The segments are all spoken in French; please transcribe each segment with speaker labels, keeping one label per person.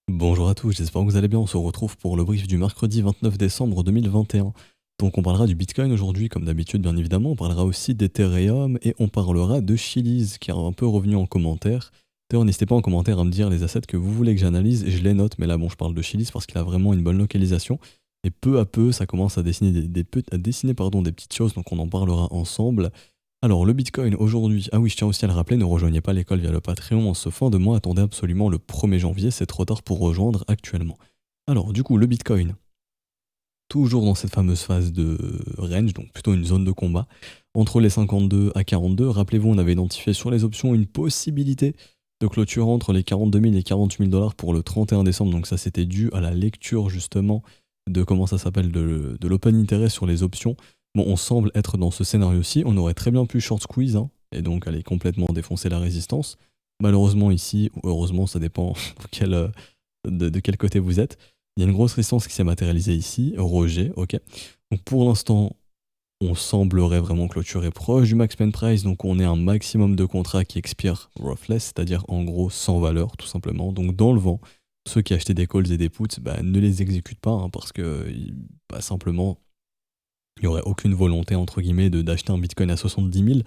Speaker 1: Bonjour à tous, j'espère que vous allez bien. On se retrouve pour le brief du mercredi 29 décembre 2021. Donc on parlera du Bitcoin aujourd'hui, comme d'habitude bien évidemment. On parlera aussi d'Ethereum et on parlera de Chiliz qui est un peu revenu en commentaire. D'ailleurs, n'hésitez pas en commentaire à me dire les assets que vous voulez que j'analyse. Je les note, mais là bon, je parle de Chiliz parce qu'il a vraiment une bonne localisation. Et peu à peu, ça commence à dessiner à dessiner pardon, des petites choses, donc on en parlera ensemble. Alors, le Bitcoin aujourd'hui, ah oui, je tiens aussi à le rappeler, ne rejoignez pas l'école via le Patreon en ce fin de mois, attendez absolument le 1er janvier, c'est trop tard pour rejoindre actuellement. Alors, du coup, le Bitcoin, toujours dans cette fameuse phase de range, donc plutôt une zone de combat, entre les 52 à 42, rappelez-vous, on avait identifié sur les options une possibilité de clôture entre les 42 000 et 48 000 dollars pour le 31 décembre, donc ça c'était dû à la lecture justement de comment ça s'appelle, de l'open interest sur les options. Bon, on semble être dans ce scénario-ci, on aurait très bien pu short squeeze, hein, et donc aller complètement défoncer la résistance. Malheureusement ici, ou heureusement, ça dépend de quel côté vous êtes, il y a une grosse résistance qui s'est matérialisée ici, rejet, ok. Donc pour l'instant, on semblerait vraiment clôturer proche du max pen price, donc on est un maximum de contrats qui expirent roughless, c'est-à-dire en gros sans valeur tout simplement, donc dans le vent. Ceux qui achetaient des calls et des puts, bah, ne les exécutent pas, hein, parce que bah, simplement, il n'y aurait aucune volonté entre guillemets d'acheter un bitcoin à 70 000,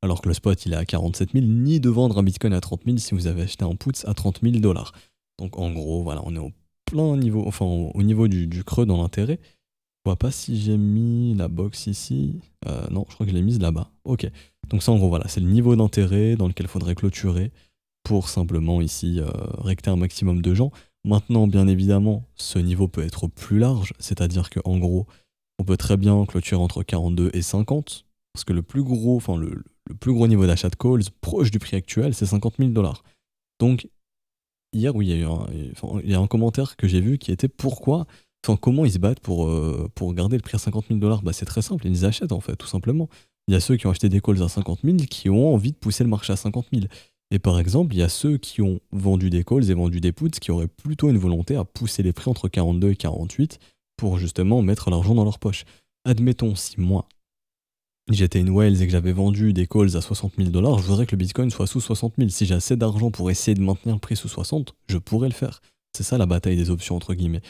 Speaker 1: alors que le spot il est à 47 000, ni de vendre un bitcoin à 30 000 si vous avez acheté un put à 30 000 dollars. Donc en gros, voilà, on est au plein niveau, enfin au niveau du creux dans l'intérêt. Je vois pas si j'ai mis la box ici. Non, je crois que je l'ai mise là-bas. Ok. Donc ça, en gros, voilà, c'est le niveau d'intérêt dans lequel il faudrait clôturer pour simplement ici recter un maximum de gens. Maintenant, bien évidemment, ce niveau peut être plus large, c'est-à-dire qu'en gros, on peut très bien clôturer entre 42 et 50, parce que le plus gros, enfin le plus gros niveau d'achat de calls proche du prix actuel, c'est 50 000 dollars. Donc hier, oui, il y a un commentaire que j'ai vu qui était pourquoi, enfin, comment ils se battent pour garder le prix à 50 000 dollars. Bah, c'est très simple, ils les achètent en fait, tout simplement. Il y a ceux qui ont acheté des calls à 50 000 qui ont envie de pousser le marché à 50 000. Et par exemple, il y a ceux qui ont vendu des calls et vendu des puts qui auraient plutôt une volonté à pousser les prix entre 42 et 48 pour justement mettre l'argent dans leur poche. Admettons, si moi, j'étais une Whales et que j'avais vendu des calls à 60 000 dollars, je voudrais que le Bitcoin soit sous 60 000. Si j'ai assez d'argent pour essayer de maintenir le prix sous 60, je pourrais le faire. C'est ça la bataille des options, entre guillemets.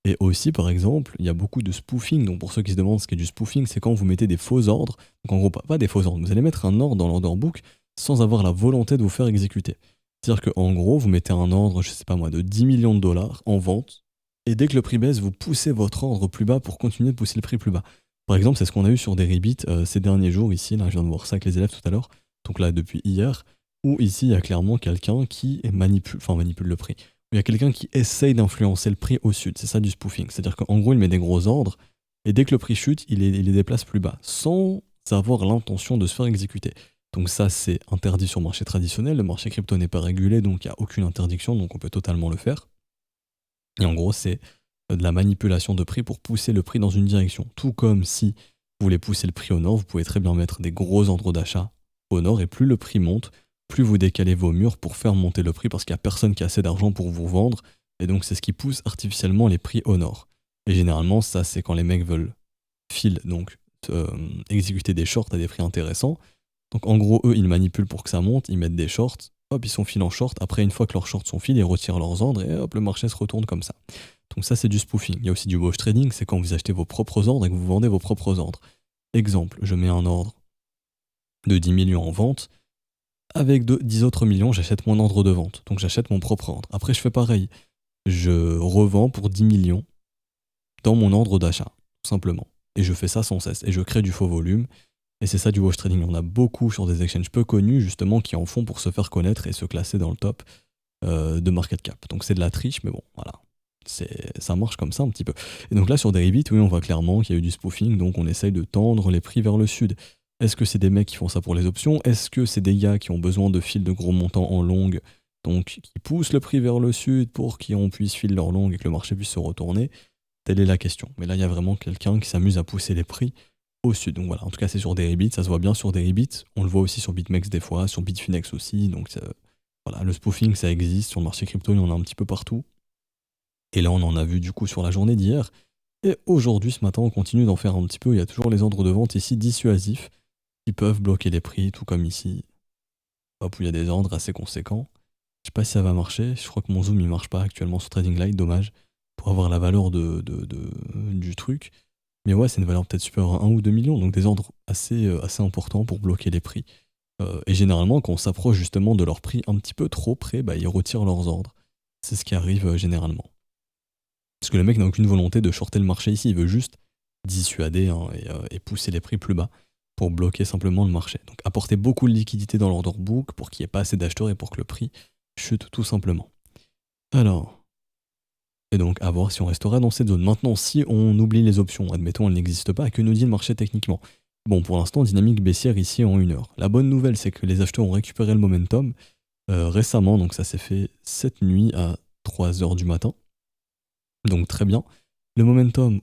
Speaker 1: Et aussi, par exemple, il y a beaucoup de spoofing. Donc, pour ceux qui se demandent ce qu'est du spoofing, c'est quand vous mettez des faux ordres. Donc, en gros, pas des faux ordres. Vous allez mettre un ordre dans l'order book sans avoir la volonté de vous faire exécuter. C'est-à-dire qu'en gros, vous mettez un ordre, je sais pas moi, de 10 millions de dollars en vente. Et dès que le prix baisse, vous poussez votre ordre plus bas pour continuer de pousser le prix plus bas. Par exemple, c'est ce qu'on a eu sur Deribit ces derniers jours ici. Là, je viens de voir ça avec les élèves tout à l'heure. Donc là, depuis hier, où ici, il y a clairement quelqu'un qui manipule le prix. Il y a quelqu'un qui essaye d'influencer le prix au sud. C'est ça du spoofing. C'est-à-dire qu'en gros, il met des gros ordres et dès que le prix chute, il les déplace plus bas sans avoir l'intention de se faire exécuter. Donc ça, c'est interdit sur le marché traditionnel. Le marché crypto n'est pas régulé, donc il n'y a aucune interdiction, donc on peut totalement le faire. Et en gros, c'est de la manipulation de prix pour pousser le prix dans une direction. Tout comme si vous voulez pousser le prix au nord, vous pouvez très bien mettre des gros ordres d'achat au nord, et plus le prix monte, plus vous décalez vos murs pour faire monter le prix parce qu'il n'y a personne qui a assez d'argent pour vous vendre. Et donc, c'est ce qui pousse artificiellement les prix au nord. Et généralement, ça, c'est quand les mecs veulent donc exécuter des shorts à des prix intéressants. Donc en gros, eux, ils manipulent pour que ça monte, ils mettent des shorts, hop, ils sont fil en short. Après, une fois que leurs shorts sont fil, ils retirent leurs ordres et hop, le marché se retourne comme ça. Donc ça, c'est du spoofing. Il y a aussi du wash trading, c'est quand vous achetez vos propres ordres et que vous vendez vos propres ordres. Exemple, je mets un ordre de 10 millions en vente, avec 10 autres millions, j'achète mon ordre de vente. Donc j'achète mon propre ordre. Après, je fais pareil. Je revends pour 10 millions dans mon ordre d'achat, tout simplement. Et je fais ça sans cesse. Et je crée du faux volume. Et c'est ça du wash trading. On a beaucoup sur des exchanges peu connus, justement, qui en font pour se faire connaître et se classer dans le top de market cap. Donc c'est de la triche, mais bon, voilà. Ça marche comme ça un petit peu. Et donc là, sur Deribit, oui, on voit clairement qu'il y a eu du spoofing, donc on essaye de tendre les prix vers le sud. Est-ce que c'est des mecs qui font ça pour les options? Est-ce que c'est des gars qui ont besoin de fils de gros montants en longue, donc qui poussent le prix vers le sud pour qu'on puisse filer leur longue et que le marché puisse se retourner? Telle est la question. Mais là, il y a vraiment quelqu'un qui s'amuse à pousser les prix au sud. Donc voilà, en tout cas, c'est sur Deribit, ça se voit bien sur Deribit. On le voit aussi sur BitMEX des fois, sur Bitfinex aussi. Donc voilà, le spoofing, ça existe. Sur le marché crypto, il y en a un petit peu partout. Et là, on en a vu du coup sur la journée d'hier. Et aujourd'hui, ce matin, on continue d'en faire un petit peu. Il y a toujours les ordres de vente ici dissuasifs qui peuvent bloquer les prix, tout comme ici. Hop, où il y a des ordres assez conséquents. Je sais pas si ça va marcher. Je crois que mon zoom il marche pas actuellement sur Trading Light, dommage. Pour avoir la valeur du truc. Mais ouais, c'est une valeur peut-être supérieure à 1 ou 2 millions, donc des ordres assez importants pour bloquer les prix. Et généralement, quand on s'approche justement de leur prix un petit peu trop près, bah, ils retirent leurs ordres. C'est ce qui arrive généralement. Parce que le mec n'a aucune volonté de shorter le marché ici, il veut juste dissuader hein, et pousser les prix plus bas pour bloquer simplement le marché. Donc apporter beaucoup de liquidité dans l'order book pour qu'il n'y ait pas assez d'acheteurs et pour que le prix chute tout simplement. Alors, et donc à voir si on restera dans cette zone. Maintenant, si on oublie les options, admettons elles n'existent pas, que nous dit le marché techniquement? Bon, pour l'instant, dynamique baissière ici en 1 heure. La bonne nouvelle, c'est que les acheteurs ont récupéré le momentum récemment, donc ça s'est fait cette nuit à 3 heures du matin. Donc très bien. Le momentum,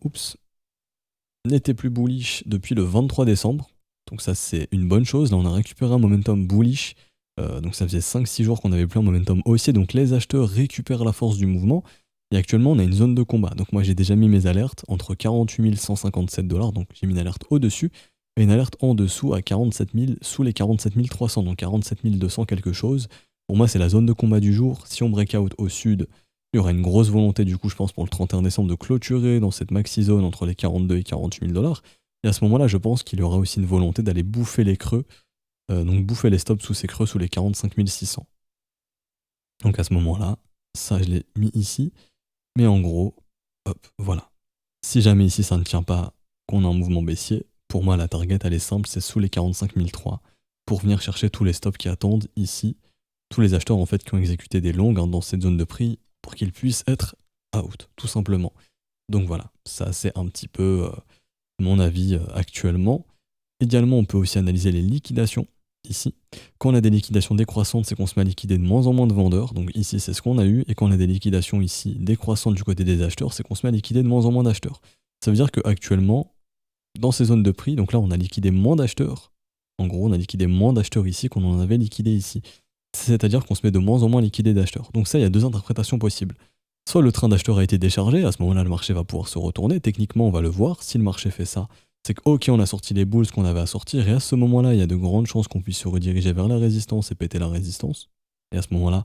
Speaker 1: n'était plus bullish depuis le 23 décembre. Donc ça c'est une bonne chose. Là on a récupéré un momentum bullish. Donc ça faisait 5-6 jours qu'on n'avait plus un momentum haussier. Donc les acheteurs récupèrent la force du mouvement. Et actuellement on a une zone de combat. Donc moi j'ai déjà mis mes alertes entre 48 157 $. Donc j'ai mis une alerte au-dessus. Et une alerte en dessous à 47 000, sous les 47 300. Donc 47 200 quelque chose. Pour moi c'est la zone de combat du jour. Si on breakout au sud, il y aura une grosse volonté du coup, je pense, pour le 31 décembre de clôturer dans cette maxi zone entre les 42 et 48 000 $. Et à ce moment-là, je pense qu'il y aura aussi une volonté d'aller bouffer les creux, donc bouffer les stops sous ces creux, sous les 45 600. Donc à ce moment-là, ça je l'ai mis ici. Mais en gros, hop, voilà. Si jamais ici ça ne tient pas, qu'on a un mouvement baissier, pour moi la target elle est simple, c'est sous les 45 300 pour venir chercher tous les stops qui attendent ici. Tous les acheteurs en fait qui ont exécuté des longues hein, dans cette zone de prix pour qu'ils puissent être out, tout simplement. Donc voilà, ça c'est un petit peu mon avis actuellement. Idéalement, on peut aussi analyser les liquidations ici. Quand on a des liquidations décroissantes, c'est qu'on se met à liquider de moins en moins de vendeurs. Donc ici, c'est ce qu'on a eu. Et quand on a des liquidations ici décroissantes du côté des acheteurs, c'est qu'on se met à liquider de moins en moins d'acheteurs. Ça veut dire qu'actuellement, dans ces zones de prix, donc là, on a liquidé moins d'acheteurs. En gros, on a liquidé moins d'acheteurs ici qu'on en avait liquidé ici. C'est-à-dire qu'on se met de moins en moins à liquider d'acheteurs. Donc ça, il y a deux interprétations possibles. Soit le train d'acheteurs a été déchargé, à ce moment-là, le marché va pouvoir se retourner. Techniquement, on va le voir. Si le marché fait ça, c'est que, ok, on a sorti les bulls qu'on avait à sortir, et à ce moment-là, il y a de grandes chances qu'on puisse se rediriger vers la résistance et péter la résistance. Et à ce moment-là,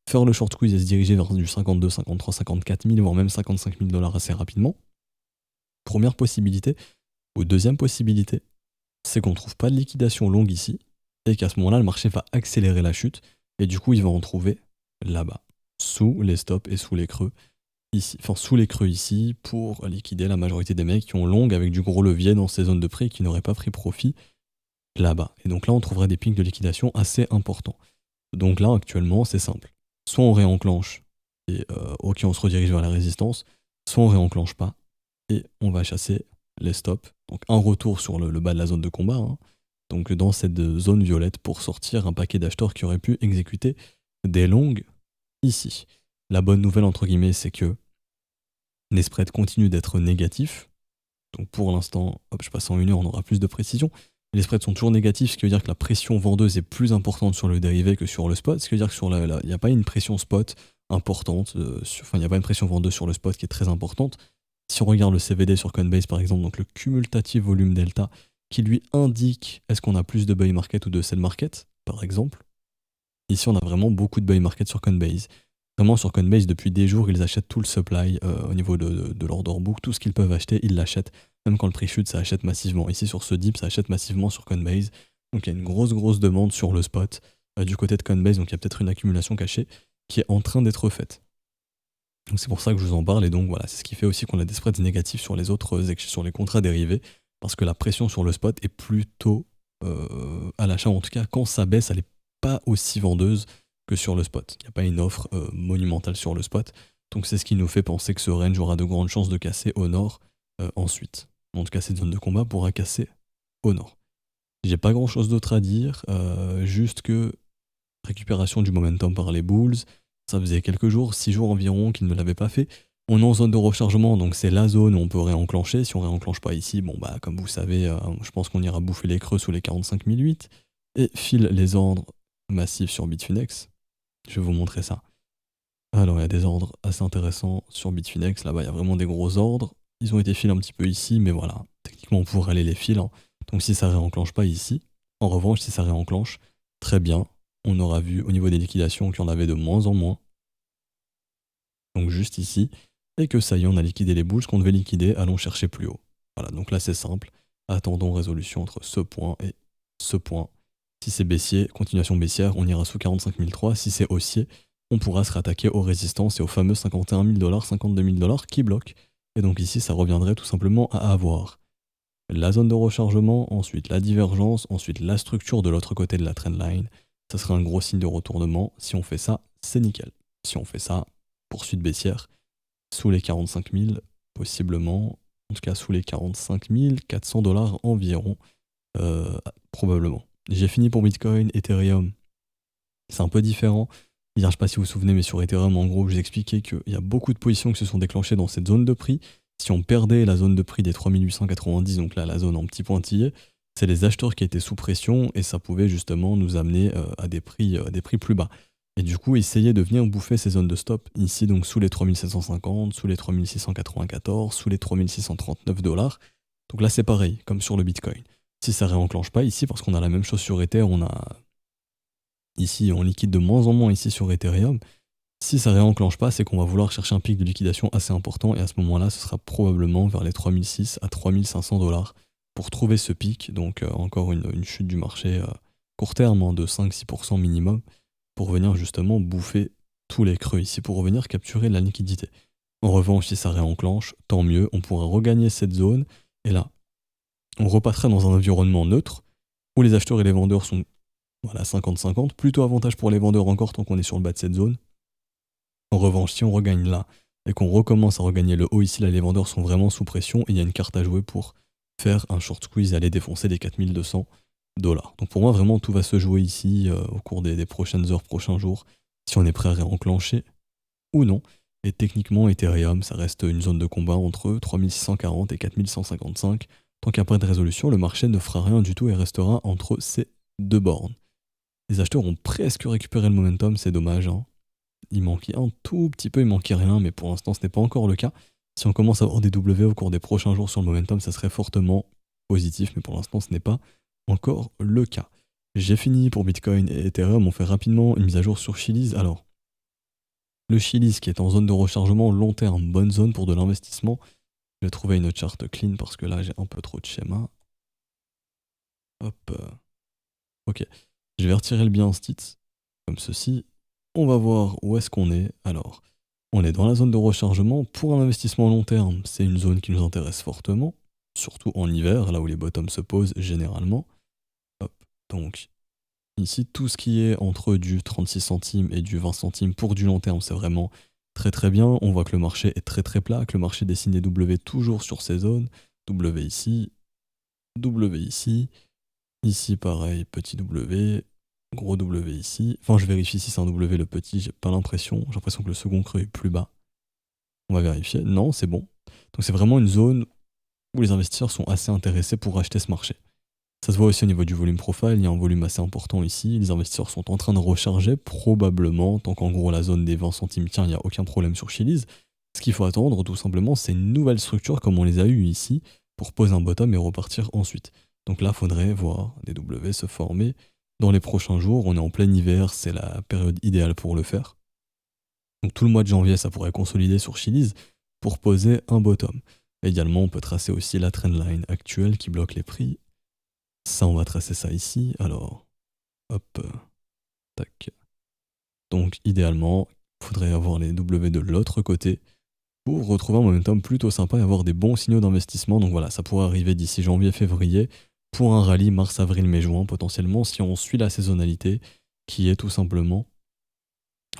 Speaker 1: faire le short squeeze et se diriger vers du 52, 53, 54 000, voire même 55 000 $ assez rapidement. Première possibilité. Ou deuxième possibilité, c'est qu'on ne trouve pas de liquidation longue ici, et qu'à ce moment-là, le marché va accélérer la chute, et du coup, il va en trouver là-bas, sous les stops et sous les creux ici, enfin sous les creux ici, pour liquider la majorité des mecs qui ont long avec du gros levier dans ces zones de prix et qui n'auraient pas pris profit là-bas. Et donc là, on trouverait des pics de liquidation assez importants. Donc là, actuellement, c'est simple. Soit on réenclenche et ok, on se redirige vers la résistance, soit on réenclenche pas et on va chasser les stops. Donc un retour sur le bas de la zone de combat, hein. Donc dans cette zone violette pour sortir un paquet d'acheteurs qui auraient pu exécuter des longues ici. La bonne nouvelle, entre guillemets, c'est que les spreads continuent d'être négatifs. Donc pour l'instant, hop, je passe en 1 heure, on aura plus de précision. Les spreads sont toujours négatifs, ce qui veut dire que la pression vendeuse est plus importante sur le dérivé que sur le spot. Ce qui veut dire que sur il n'y a pas une pression spot importante, il n'y a pas une pression vendeuse sur le spot qui est très importante. Si on regarde le CVD sur Coinbase par exemple, donc le cumulative volume delta, qui lui indique est-ce qu'on a plus de buy market ou de sell market, par exemple. Ici, on a vraiment beaucoup de buy market sur Coinbase. Vraiment, sur Coinbase, depuis des jours, ils achètent tout le supply au niveau de l'order book. Tout ce qu'ils peuvent acheter, ils l'achètent. Même quand le prix chute, ça achète massivement. Ici, sur ce dip, ça achète massivement sur Coinbase. Donc, il y a une grosse demande sur le spot du côté de Coinbase. Donc, il y a peut-être une accumulation cachée qui est en train d'être faite. Donc, c'est pour ça que je vous en parle. Et donc, voilà, c'est ce qui fait aussi qu'on a des spreads négatifs sur les autres, sur les contrats dérivés. Parce que la pression sur le spot est plutôt à l'achat. En tout cas, quand ça baisse, elle n'est pas aussi vendeuse que sur le spot. Il n'y a pas une offre monumentale sur le spot. Donc c'est ce qui nous fait penser que ce range aura de grandes chances de casser au nord ensuite. En tout cas, cette zone de combat pourra casser au nord. J'ai pas grand chose d'autre à dire, juste que récupération du momentum par les bulls, ça faisait quelques jours, 6 jours environ qu'ils ne l'avaient pas fait. On est en zone de rechargement, donc c'est la zone où on peut réenclencher. Si on réenclenche pas ici, bon bah comme vous savez, je pense qu'on ira bouffer les creux sous les 45 008 et file les ordres massifs sur Bitfinex. Je vais vous montrer ça. Alors, il y a des ordres assez intéressants sur Bitfinex. Là-bas, il y a vraiment des gros ordres. Ils ont été filés un petit peu ici, mais voilà. Techniquement, on pourrait aller les filer. Hein. Donc, si ça réenclenche pas ici, en revanche, si ça réenclenche, très bien. on aura vu au niveau des liquidations qu'il y en avait de moins en moins. Donc juste ici. Et que ça y est, on a liquidé les bulls qu'on devait liquider, allons chercher plus haut. Voilà, donc là c'est simple. Attendons résolution entre ce point et ce point. Si c'est baissier, continuation baissière, on ira sous 45 003. Si c'est haussier, on pourra se rattaquer aux résistances et aux fameux 51 000 $, 52 000 $ qui bloquent. Et donc ici, ça reviendrait tout simplement à avoir la zone de rechargement, ensuite la divergence, ensuite la structure de l'autre côté de la trendline. Ça serait un gros signe de retournement. Si on fait ça, c'est nickel. Si on fait ça, poursuite baissière, sous les 45 000, possiblement, en tout cas sous les 45 400 $ environ, probablement. J'ai fini pour Bitcoin, Ethereum, c'est un peu différent. Hier, je sais pas si vous vous souvenez, mais sur Ethereum, en gros, je vous expliquais qu'il y a beaucoup de positions qui se sont déclenchées dans cette zone de prix. Si on perdait la zone de prix des 3890, donc là, la zone en petit pointillé, c'est les acheteurs qui étaient sous pression et ça pouvait justement nous amener à des prix plus bas. Et du coup, essayer de venir bouffer ces zones de stop, ici donc sous les 3750, sous les 3694, sous les 3639 $. Donc là, c'est pareil, comme sur le Bitcoin. Si ça réenclenche pas ici, parce qu'on a la même chose sur Ether, on a ici, on liquide de moins en moins ici sur Ethereum. Si ça réenclenche pas, c'est qu'on va vouloir chercher un pic de liquidation assez important et à ce moment-là, ce sera probablement vers les 3600 à 3500 $ pour trouver ce pic. Donc encore une chute du marché court terme hein, de 5-6% minimum pour venir justement bouffer tous les creux ici, pour revenir capturer la liquidité. En revanche, si ça réenclenche, tant mieux, on pourra regagner cette zone et là, on repasserait dans un environnement neutre où les acheteurs et les vendeurs sont voilà, 50-50, plutôt avantage pour les vendeurs encore tant qu'on est sur le bas de cette zone. En revanche, si on regagne là et qu'on recommence à regagner le haut ici, là les vendeurs sont vraiment sous pression et il y a une carte à jouer pour faire un short squeeze et aller défoncer les 4200 $. Donc pour moi, vraiment, tout va se jouer ici au cours des prochaines heures, prochains jours, si on est prêt à réenclencher ou non. Et techniquement, Ethereum, ça reste une zone de combat entre 3640 et 4155. Tant qu'il n'y a pas de résolution, le marché ne fera rien du tout et restera entre ces deux bornes. Les acheteurs ont presque récupéré le momentum, c'est dommage. Hein. Il manquait un tout petit peu, il manquait rien, mais pour l'instant ce n'est pas encore le cas. Si on commence à avoir des W au cours des prochains jours sur le momentum, ça serait fortement positif, mais pour l'instant ce n'est pas encore le cas. J'ai fini pour Bitcoin et Ethereum, on fait rapidement une mise à jour sur Chiliz. Alors, le Chiliz qui est en zone de rechargement long terme, bonne zone pour de l'investissement. Je vais trouver une charte clean parce que là j'ai un peu trop de schéma. Hop. Ok. Je vais retirer le bien stit comme ceci. On va voir où est-ce qu'on est. Alors, on est dans la zone de rechargement. Pour un investissement long terme, c'est une zone qui nous intéresse fortement, surtout en hiver, là où les bottoms se posent généralement. Hop. Donc, ici, tout ce qui est entre du 36 centimes et du 20 centimes pour du long terme, c'est vraiment très très bien. On voit que le marché est très très plat, que le marché dessine des W toujours sur ces zones. W ici, W ici. Ici, pareil, petit W, gros W ici. Enfin, je vérifie si c'est un W le petit, j'ai pas l'impression. J'ai l'impression que le second creux est plus bas. On va vérifier. Non, c'est bon. Donc c'est vraiment une zone où les investisseurs sont assez intéressés pour acheter ce marché. Ça se voit aussi au niveau du volume profile, il y a un volume assez important ici. Les investisseurs sont en train de recharger, probablement, tant qu'en gros la zone des 20 centimes tient, il n'y a aucun problème sur Chiliz. Ce qu'il faut attendre, tout simplement, c'est une nouvelle structure comme on les a eues ici, pour poser un bottom et repartir ensuite. Donc là, il faudrait voir des W se former dans les prochains jours. On est en plein hiver, c'est la période idéale pour le faire. Donc tout le mois de janvier, ça pourrait consolider sur Chiliz pour poser un bottom. Également, on peut tracer aussi la trendline actuelle qui bloque les prix. Ça, on va tracer ça ici. Alors, hop, tac. Donc idéalement, il faudrait avoir les W de l'autre côté pour retrouver un momentum plutôt sympa et avoir des bons signaux d'investissement. Donc voilà, ça pourrait arriver d'ici janvier-février pour un rallye mars-avril-mai-juin potentiellement si on suit la saisonnalité qui est tout simplement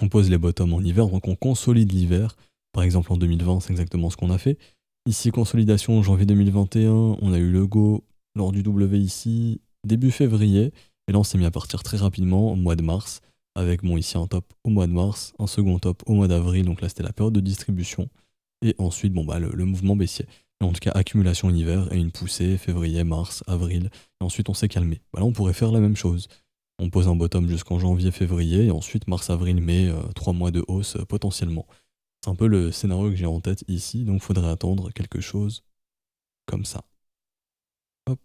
Speaker 1: on pose les bottoms en hiver, donc on consolide l'hiver. Par exemple en 2020, c'est exactement ce qu'on a fait. Ici, consolidation en janvier 2021, on a eu le go lors du W ici, début février, et là on s'est mis à partir très rapidement au mois de mars, avec bon ici un top au mois de mars, un second top au mois d'avril, donc là c'était la période de distribution, et ensuite bon bah le mouvement baissier. Mais en tout cas, accumulation en hiver et une poussée février, mars, avril, et ensuite on s'est calmé. Bah là on pourrait faire la même chose. On pose un bottom jusqu'en janvier, février, et ensuite mars, avril, mai, 3 mois de hausse potentiellement. C'est un peu le scénario que j'ai en tête ici, donc il faudrait attendre quelque chose comme ça. Hop.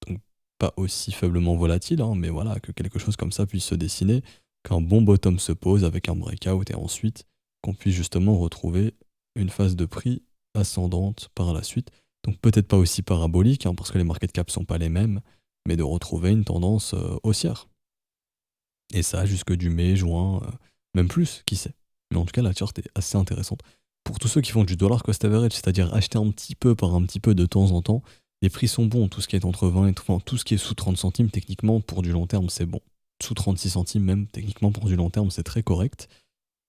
Speaker 1: Donc pas aussi faiblement volatile, hein, mais voilà, que quelque chose comme ça puisse se dessiner, qu'un bon bottom se pose avec un breakout et ensuite qu'on puisse justement retrouver une phase de prix ascendante par la suite. Donc peut-être pas aussi parabolique, hein, parce que les market caps sont pas les mêmes, mais de retrouver une tendance haussière. Et ça jusque du mai, juin, même plus, qui sait. Mais en tout cas, la chart est assez intéressante. Pour tous ceux qui font du dollar cost average, c'est-à-dire acheter un petit peu par un petit peu de temps en temps, les prix sont bons. Tout ce qui est entre 20 et enfin, tout ce qui est sous 30 centimes, techniquement, pour du long terme, c'est bon. Sous 36 centimes, même, techniquement, pour du long terme, c'est très correct.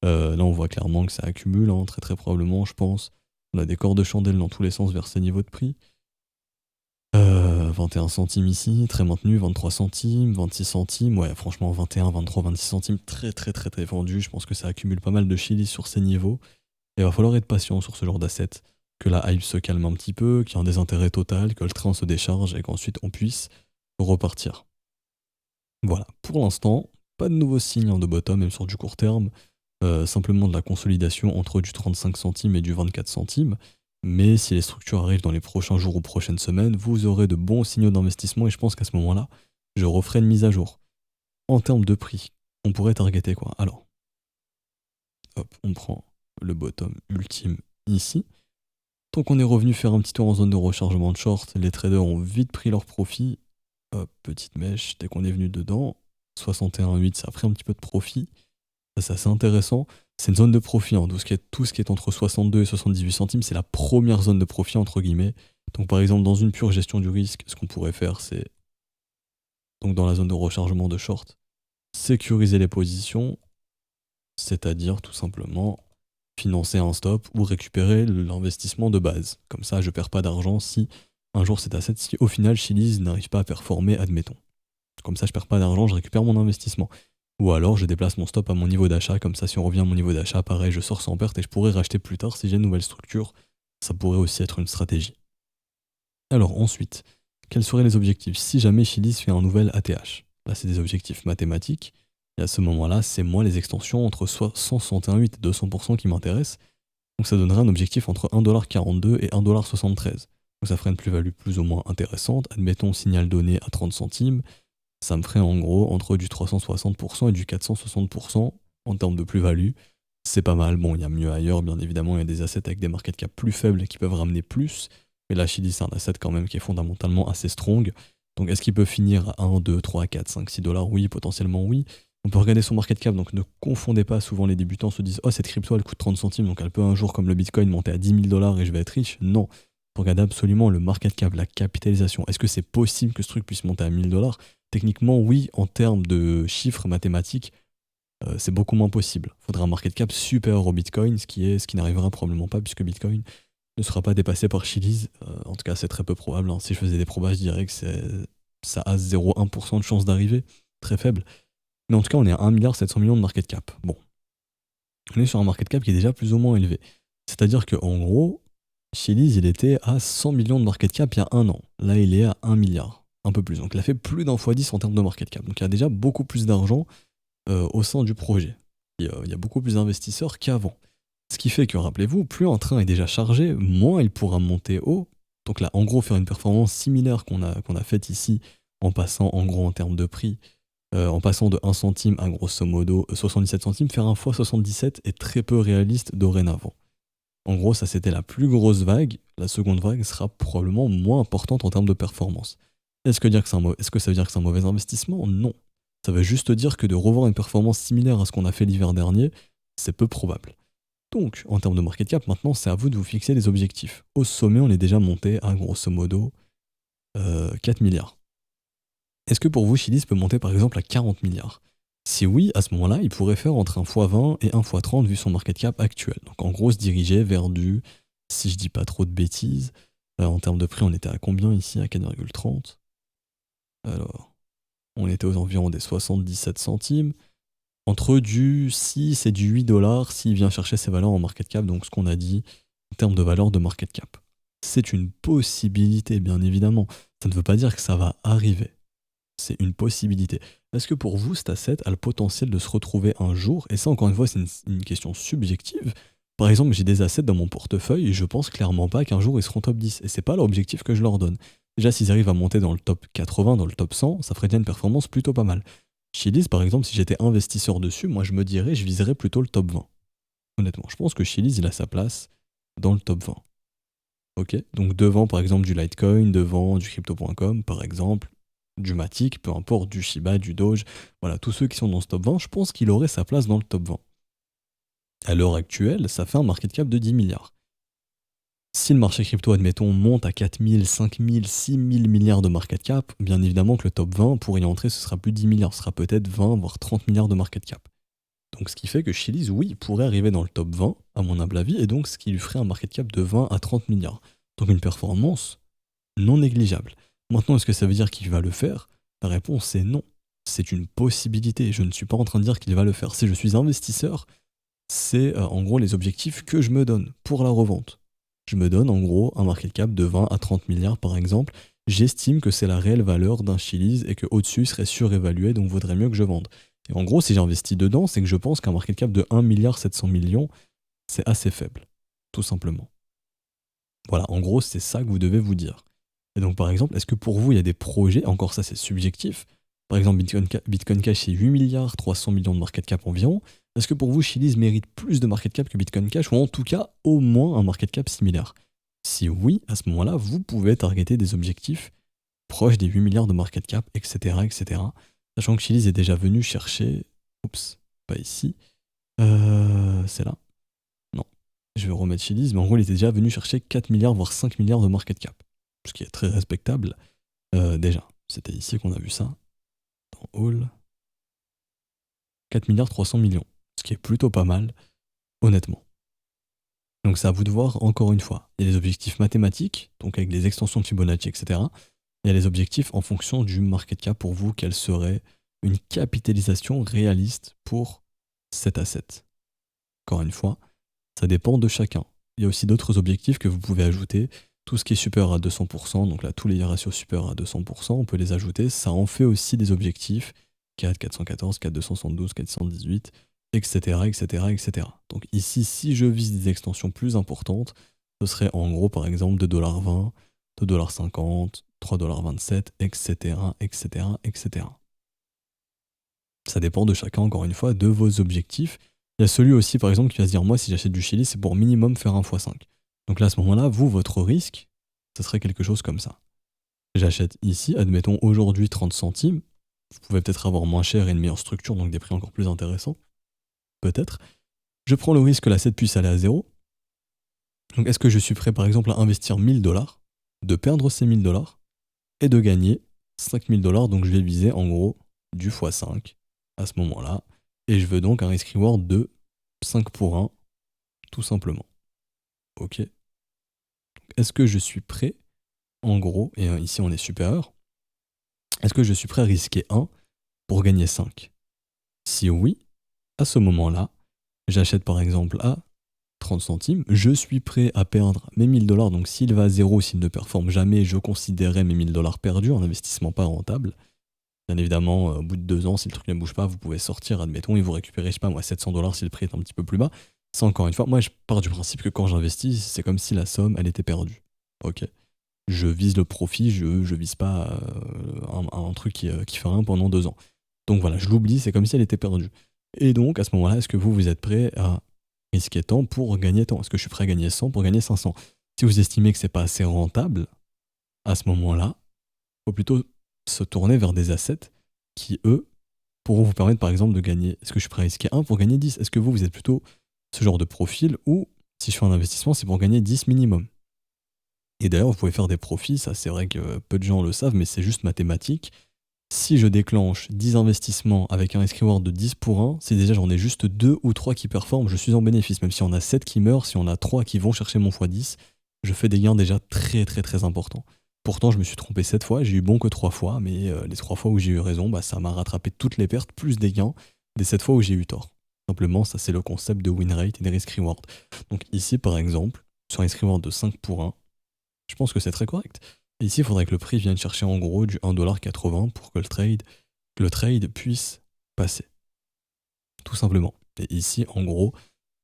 Speaker 1: Là, on voit clairement que ça accumule, hein, très très probablement, je pense. On a des corps de chandelle dans tous les sens vers ces niveaux de prix. 21 centimes ici, très maintenu, 23 centimes, 26 centimes, ouais franchement 21, 23, 26 centimes, très très très très vendu, je pense que ça accumule pas mal de chili sur ces niveaux, et il va falloir être patient sur ce genre d'asset, que la hype se calme un petit peu, qu'il y ait un désintérêt total, que le train se décharge et qu'ensuite on puisse repartir. Voilà, pour l'instant, pas de nouveaux signes de bottom, même sur du court terme, simplement de la consolidation entre du 35 centimes et du 24 centimes. Mais si les structures arrivent dans les prochains jours ou prochaines semaines, vous aurez de bons signaux d'investissement et je pense qu'à ce moment-là, je referai une mise à jour. En termes de prix, on pourrait targeter quoi? Alors, hop, on prend le bottom ultime ici. Donc on est revenu faire un petit tour en zone de rechargement de short, les traders ont vite pris leur profit. Hop, petite mèche, dès qu'on est venu dedans, 61,8, ça a pris un petit peu de profit. Ça, c'est assez intéressant. C'est une zone de profit, hein. Tout ce qui est entre 62 et 78 centimes, c'est la première zone de profit, entre guillemets. Donc par exemple, dans une pure gestion du risque, ce qu'on pourrait faire, c'est, donc dans la zone de rechargement de short, sécuriser les positions, c'est-à-dire tout simplement financer un stop ou récupérer l'investissement de base. Comme ça, je perds pas d'argent si un jour cet asset, si au final Chiliz n'arrive pas à performer, admettons. Comme ça, je perds pas d'argent, je récupère mon investissement. Ou alors, je déplace mon stop à mon niveau d'achat, comme ça, si on revient à mon niveau d'achat, pareil, je sors sans perte et je pourrais racheter plus tard si j'ai une nouvelle structure. Ça pourrait aussi être une stratégie. Alors ensuite, quels seraient les objectifs si jamais Chiliz fait un nouvel ATH? Là, c'est des objectifs mathématiques. Et à ce moment-là, c'est moins les extensions entre 161,8 et 200% qui m'intéressent. Donc ça donnerait un objectif entre 1,42$ et 1,73$. Donc ça ferait une plus-value plus ou moins intéressante. Admettons signal donné à 30 centimes. Ça me ferait en gros entre du 360% et du 460% en termes de plus-value. C'est pas mal. Bon, il y a mieux ailleurs, bien évidemment. Il y a des assets avec des market cap plus faibles qui peuvent ramener plus. Mais là, Chili, c'est un asset quand même qui est fondamentalement assez strong. Donc est-ce qu'il peut finir à 1, 2, 3, 4, 5, 6 dollars? Oui, potentiellement oui. On peut regarder son market cap, donc ne confondez pas. Souvent les débutants se disent: oh, cette crypto elle coûte 30 centimes, donc elle peut un jour, comme le Bitcoin, monter à 10 000 dollars et je vais être riche. Non. Faut regarder absolument le market cap, la capitalisation. Est-ce que c'est possible que ce truc puisse monter à 1000 dollars? Techniquement, oui, en termes de chiffres mathématiques, c'est beaucoup moins possible. Il faudra un market cap supérieur au Bitcoin, ce qui n'arrivera probablement pas puisque Bitcoin ne sera pas dépassé par Chiliz. En tout cas, c'est très peu probable, hein. Si je faisais des probas, je dirais que ça a 0,1% de chance d'arriver. Très faible. Mais en tout cas, on est à 1,7 milliard de market cap. Bon. On est sur un market cap qui est déjà plus ou moins élevé. C'est-à-dire qu'en gros, Chiliz, il était à 100 millions de market cap il y a un an. Là, il est à 1 milliard. Un peu plus. Donc, il a fait plus d'un fois 10 en termes de market cap. Donc, il y a déjà beaucoup plus d'argent au sein du projet. Il y a beaucoup plus d'investisseurs qu'avant. Ce qui fait que, rappelez-vous, plus un train est déjà chargé, moins il pourra monter haut. Donc là, en gros, faire une performance similaire qu'on a faite ici, en passant en gros en termes de prix, en passant de 1 centime à grosso modo 77 centimes, faire un fois 77 est très peu réaliste dorénavant. En gros, ça c'était la plus grosse vague. La seconde vague sera probablement moins importante en termes de performance. Est-ce que ça veut dire que c'est un mauvais investissement? Non. Ça veut juste dire que de revoir une performance similaire à ce qu'on a fait l'hiver dernier, c'est peu probable. Donc, en termes de market cap, maintenant, c'est à vous de vous fixer des objectifs. Au sommet, on est déjà monté à grosso modo 4 milliards. Est-ce que pour vous, Chiliz peut monter par exemple à 40 milliards? Si oui, à ce moment-là, il pourrait faire entre 1 x 20 et 1 x 30 vu son market cap actuel. Donc en gros, se diriger vers du, si je dis pas trop de bêtises, en termes de prix, on était à combien ici? À 4,30. Alors, on était aux environs des 77 centimes. Entre du 6 et du 8 dollars s'il vient chercher ses valeurs en market cap, donc ce qu'on a dit en termes de valeur de market cap. C'est une possibilité, bien évidemment. Ça ne veut pas dire que ça va arriver. C'est une possibilité. Est-ce que pour vous, cet asset a le potentiel de se retrouver un jour? Et ça, encore une fois, c'est une question subjective. Par exemple, j'ai des assets dans mon portefeuille et je pense clairement pas qu'un jour ils seront top 10. Et c'est pas l'objectif que je leur donne. Déjà, s'ils arrivent à monter dans le top 80, dans le top 100, ça ferait déjà une performance plutôt pas mal. Chiliz, par exemple, si j'étais investisseur dessus, moi je me dirais, je viserais plutôt le top 20. Honnêtement, je pense que Chiliz, il a sa place dans le top 20. Ok, donc devant par exemple du Litecoin, devant du crypto.com par exemple, du Matic, peu importe, du Shiba, du Doge, voilà, tous ceux qui sont dans ce top 20, je pense qu'il aurait sa place dans le top 20. À l'heure actuelle, ça fait un market cap de 10 milliards. Si le marché crypto, admettons, monte à 4000, 5000, 6000 milliards de market cap, bien évidemment que le top 20, pour y entrer, ce sera plus 10 milliards, ce sera peut-être 20, voire 30 milliards de market cap. Donc ce qui fait que Chiliz, oui, pourrait arriver dans le top 20, à mon humble avis, et donc ce qui lui ferait un market cap de 20 à 30 milliards. Donc une performance non négligeable. Maintenant, est-ce que ça veut dire qu'il va le faire? La réponse est non. C'est une possibilité. Je ne suis pas en train de dire qu'il va le faire. Si je suis investisseur, c'est en gros les objectifs que je me donne pour la revente. Je me donne en gros un market cap de 20 à 30 milliards par exemple. J'estime que c'est la réelle valeur d'un Chiliz et qu'au-dessus serait surévalué, donc vaudrait mieux que je vende. Et en gros, si j'investis dedans, c'est que je pense qu'un market cap de 1 milliard 700 millions, c'est assez faible. Tout simplement. Voilà, en gros, c'est ça que vous devez vous dire. Et donc, par exemple, est-ce que pour vous, il y a des projets, encore ça c'est subjectif, par exemple, Bitcoin Cash c'est 8 milliards 300 millions de market cap environ, est-ce que pour vous, Chiliz mérite plus de market cap que Bitcoin Cash, ou en tout cas, au moins un market cap similaire? Si oui, à ce moment-là, vous pouvez targeter des objectifs proches des 8 milliards de market cap, etc., etc. Sachant que Chiliz est déjà venu chercher... Oups, pas ici. C'est là. Non. Je vais remettre Chiliz, mais en gros, il était déjà venu chercher 4 milliards, voire 5 milliards de market cap. Ce qui est très respectable. Déjà, c'était ici qu'on a vu ça. Dans All. 4 milliards 300 millions. Ce qui est plutôt pas mal, honnêtement. Donc c'est à vous de voir, encore une fois. Il y a les objectifs mathématiques, donc avec les extensions de Fibonacci, etc. Il y a les objectifs en fonction du market cap pour vous, quelle serait une capitalisation réaliste pour cet asset. Encore une fois, ça dépend de chacun. Il y a aussi d'autres objectifs que vous pouvez ajouter. Tout ce qui est supérieur à 200%, donc là tous les ratios supérieurs à 200%, on peut les ajouter. Ça en fait aussi des objectifs 4, 414, 4, 272, 418, etc., etc., etc. Donc ici, si je vise des extensions plus importantes, ce serait en gros par exemple 2,20$, 2,50$, 3,27$, etc., etc., etc. Ça dépend de chacun, encore une fois, de vos objectifs. Il y a celui aussi, par exemple, qui va se dire, moi, si j'achète du Chili, c'est pour minimum faire 1 x 5. Donc là, à ce moment-là, vous, votre risque, ce serait quelque chose comme ça. J'achète ici, admettons aujourd'hui 30 centimes. Vous pouvez peut-être avoir moins cher et une meilleure structure, donc des prix encore plus intéressants. Peut-être. Je prends le risque que l'asset puisse aller à zéro. Donc est-ce que je suis prêt, par exemple, à investir 1000$, de perdre ces 1000$ et de gagner 5000$, donc je vais viser en gros du x5 à ce moment-là. Et je veux donc un risk reward de 5 pour 1, tout simplement. Ok. Est-ce que je suis prêt, en gros, et ici on est supérieur, est-ce que je suis prêt à risquer 1 pour gagner 5? Si oui, à ce moment-là, j'achète par exemple à 30 centimes, je suis prêt à perdre mes 1000$, donc s'il va à zéro, s'il ne performe jamais, je considérerais mes 1000$ perdus, un investissement pas rentable. Bien évidemment, au bout de 2 ans, si le truc ne bouge pas, vous pouvez sortir, admettons, et vous récupérez, je sais pas moi, 700$ si le prix est un petit peu plus bas. Ça, encore une fois, moi je pars du principe que quand j'investis, c'est comme si la somme, elle était perdue. Ok. Je vise le profit, je vise pas un truc qui fait rien pendant 2 ans. Donc voilà, je l'oublie, c'est comme si elle était perdue. Et donc, à ce moment-là, est-ce que vous êtes prêt à risquer tant pour gagner tant? Est-ce que je suis prêt à gagner 100 pour gagner 500? Si vous estimez que c'est pas assez rentable, à ce moment-là, il faut plutôt se tourner vers des assets qui, eux, pourront vous permettre par exemple de gagner. Est-ce que je suis prêt à risquer 1 pour gagner 10? Est-ce que vous êtes plutôt ce genre de profil où, si je fais un investissement, c'est pour gagner 10 minimum? Et d'ailleurs, vous pouvez faire des profits, ça c'est vrai que peu de gens le savent, mais c'est juste mathématique. Si je déclenche 10 investissements avec un risk reward de 10 pour 1, si déjà j'en ai juste 2 ou 3 qui performent, je suis en bénéfice. Même si on a 7 qui meurent, si on a 3 qui vont chercher mon x10, je fais des gains déjà très très très importants. Pourtant, je me suis trompé 7 fois, j'ai eu bon que 3 fois, mais les 3 fois où j'ai eu raison, bah, ça m'a rattrapé toutes les pertes, plus des gains, des 7 fois où j'ai eu tort. Simplement, ça c'est le concept de win rate et des risk rewards. Donc ici, par exemple, sur un risk reward de 5 pour 1, je pense que c'est très correct. Et ici, il faudrait que le prix vienne chercher en gros du 1,80$ pour que le trade puisse passer. Tout simplement. Et ici, en gros,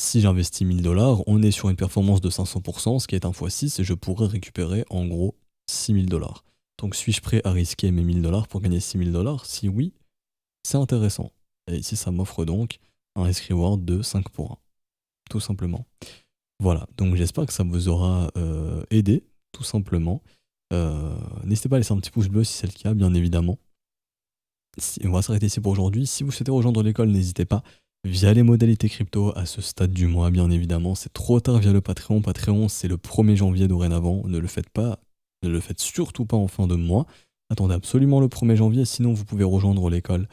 Speaker 1: si j'investis 1000$, on est sur une performance de 500%, ce qui est un x6, et je pourrais récupérer en gros 6000$. Donc suis-je prêt à risquer mes 1000 $ pour gagner 6000 $? Si oui, c'est intéressant. Et ici, ça m'offre donc un risk reward de 5 pour 1, tout simplement. Voilà, donc j'espère que ça vous aura aidé, tout simplement. N'hésitez pas à laisser un petit pouce bleu si c'est le cas, bien évidemment. On va s'arrêter ici pour aujourd'hui. Si vous souhaitez rejoindre l'école, n'hésitez pas via les modalités crypto à ce stade du mois, bien évidemment. C'est trop tard via le Patreon. Patreon, c'est le 1er janvier dorénavant. Ne le faites pas, ne le faites surtout pas en fin de mois. Attendez absolument le 1er janvier, sinon vous pouvez rejoindre l'école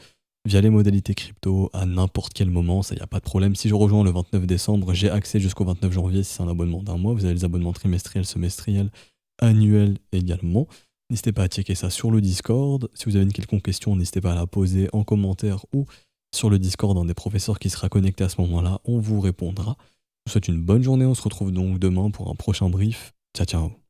Speaker 1: via les modalités crypto à n'importe quel moment, ça y a pas de problème. Si je rejoins le 29 décembre, j'ai accès jusqu'au 29 janvier si c'est un abonnement d'un mois. Vous avez les abonnements trimestriels, semestriels, annuels également. N'hésitez pas à checker ça sur le Discord. Si vous avez une quelconque question, n'hésitez pas à la poser en commentaire ou sur le Discord d'un des professeurs qui sera connecté à ce moment-là. On vous répondra. Je vous souhaite une bonne journée. On se retrouve donc demain pour un prochain brief. Ciao, ciao.